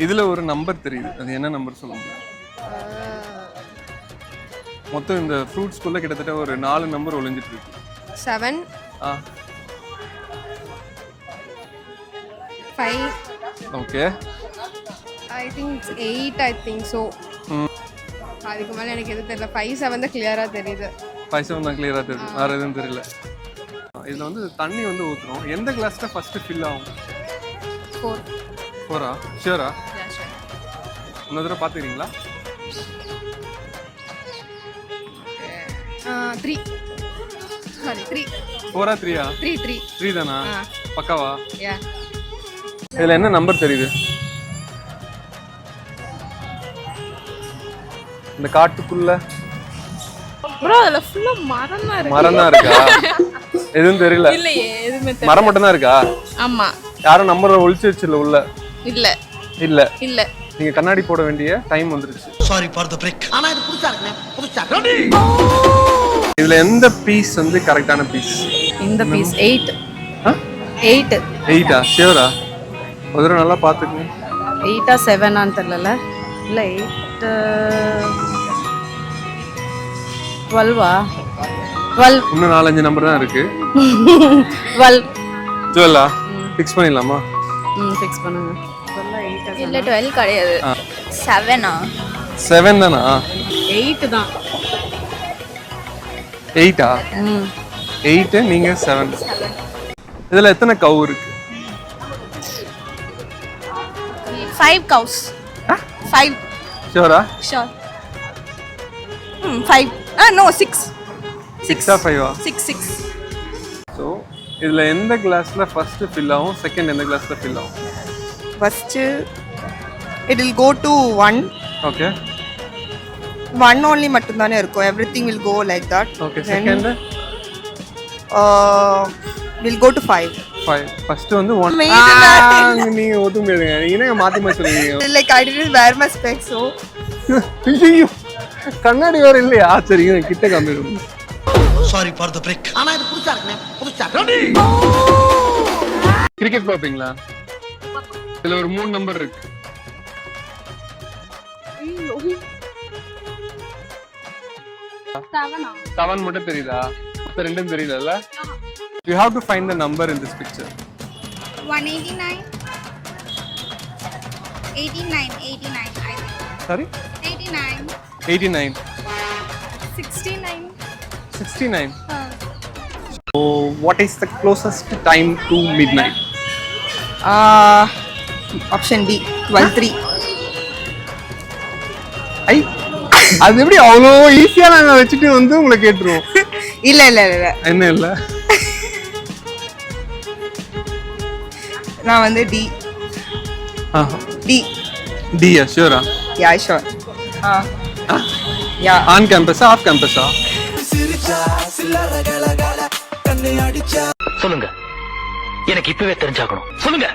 இதுல ஒரு நம்பர் தெரியுது, அது என்ன நம்பர் சொல்ல முடியும்? மொத்தம் இந்த ஃப்ரூட்ஸ்குள்ள கிட்டத்தட்ட ஒரு 4 நம்பர் ஒளிஞ்சிட்டு இருக்கு. 7 ஆ 5 okay. I think it's 8 I think so. அதுக்கு மேல எனக்கு எதுவும் தெரியல. 5 7 தான் கிளியரா தெரியுது. 5 7 தான் கிளியரா தெரியுது, வேற எதுவும் தெரியல. இதுல வந்து தண்ணி வந்து ஊத்துறோம். எந்த கிளாஸ்ல ஃபர்ஸ்ட் ஃபில் ஆகும்? 4 4ஆ? ஷூரா? yeah sure. இன்னொரு தடவை பாத்துக்கிறீங்களா? 3 sorry 3 4ஆ 3ஆ? 3 3 தானா? பக்காவா? yeah. இதுல என்ன நம்பர் தெரியுது? இந்த காட்டுக்குள்ள bro அதுல ஃபுல்லா மரம் தான் இருக்கு. மரம் தான் இருக்கா? எதுவும் தெரியல. இல்லையே எதுமே தெரியல. மரம் மட்டும் தான் இருக்கா? ஆமா. யாரும் நம்பர் ஒளிச்சு வச்சில உள்ள? இல்ல இல்ல. இல்ல. நீங்க கண்ணாடி போட வேண்டிய டைம் வந்துருச்சு. Sorry for the break. ஆனா இது புதுசா இருக்குனே. புதுசா. இதுல எந்த பீஸ் வந்து கரெக்டான பீஸ்? இந்த பீஸ் 8. 8. 8ஆ? ஷூரா? ஒரு தடவை நல்லா பாத்துக்கங்க. 8ஆ 7ஆன்னு தெரியல. இல்ல 8 12ஆ? 12. இன்னும் 4-5 நம்பர் தான் இருக்கு. 12. 12ஆ? ஃபிக்ஸ் பண்ணிடலாமா? ஃபிக்ஸ் பண்ணுங்க. 12 8 இல்ல 12 கிடையாது. 7ஆ? 7 தானா? 8 தான். 8ஆ? 8 நீங்க 7. இதுல எத்தனை கவ் இருக்கு? 5 cows. 5 ஷூரா? sure. 5 no 6. 6ஆ 5ஆ? 6. ஸோ இதுல எந்த கிளாஸ்ல ஃபர்ஸ்ட் ஃபில் ஆகும், செகண்ட் எந்த கிளாஸ்ல ஃபில் ஆகும்? First, it will go to 1. Okay. 1 only மட்டும்தானே இருக்கும். Everything will go like that. Okay. Second will go to 5. 5. First வந்து 1. Main நீங்க ஒதுங்க முடியாதுங்க. நீங்க என்ன மாத்தி மாத்தி சொல்றீங்க? Like I didn't wear my specs, so ஐயோ, கண்ணாடி வேற இல்லையா? சரிங்க, கிட்ட காமிடுங்க. Sorry for the break. ஆனா இது புதுசா இருக்குனே. புதுசா. கிரிக்கெட் பாப்பீங்களா? இதுல ஒரு 3 நம்பர் இருக்கு. செவன் மட்டும் தெரியுதா? மத்த ரெண்டும் தெரியலல்ல? You have to find the number in this picture. 189. 89 I think. Sorry? 89. 89. 69. 69. So what is the closest time to midnight? option B 12 3. ஐ, அது எப்படி அவ்வளோ ஈஸியா நாங்க வச்சுட்டு வந்து உங்களை கேட்டுருவோம். இல்ல இல்ல இல்ல என்ன இல்ல? நான் வந்து D. D. டியா? ஷூரா? Yeah, sure. Yeah. ஆன் கேம்பஸா ஆஃப் கேம்பஸா? சொல்லுங்க. எனக்கு இப்பவே தெரிஞ்சாகணும். சொல்லுங்க.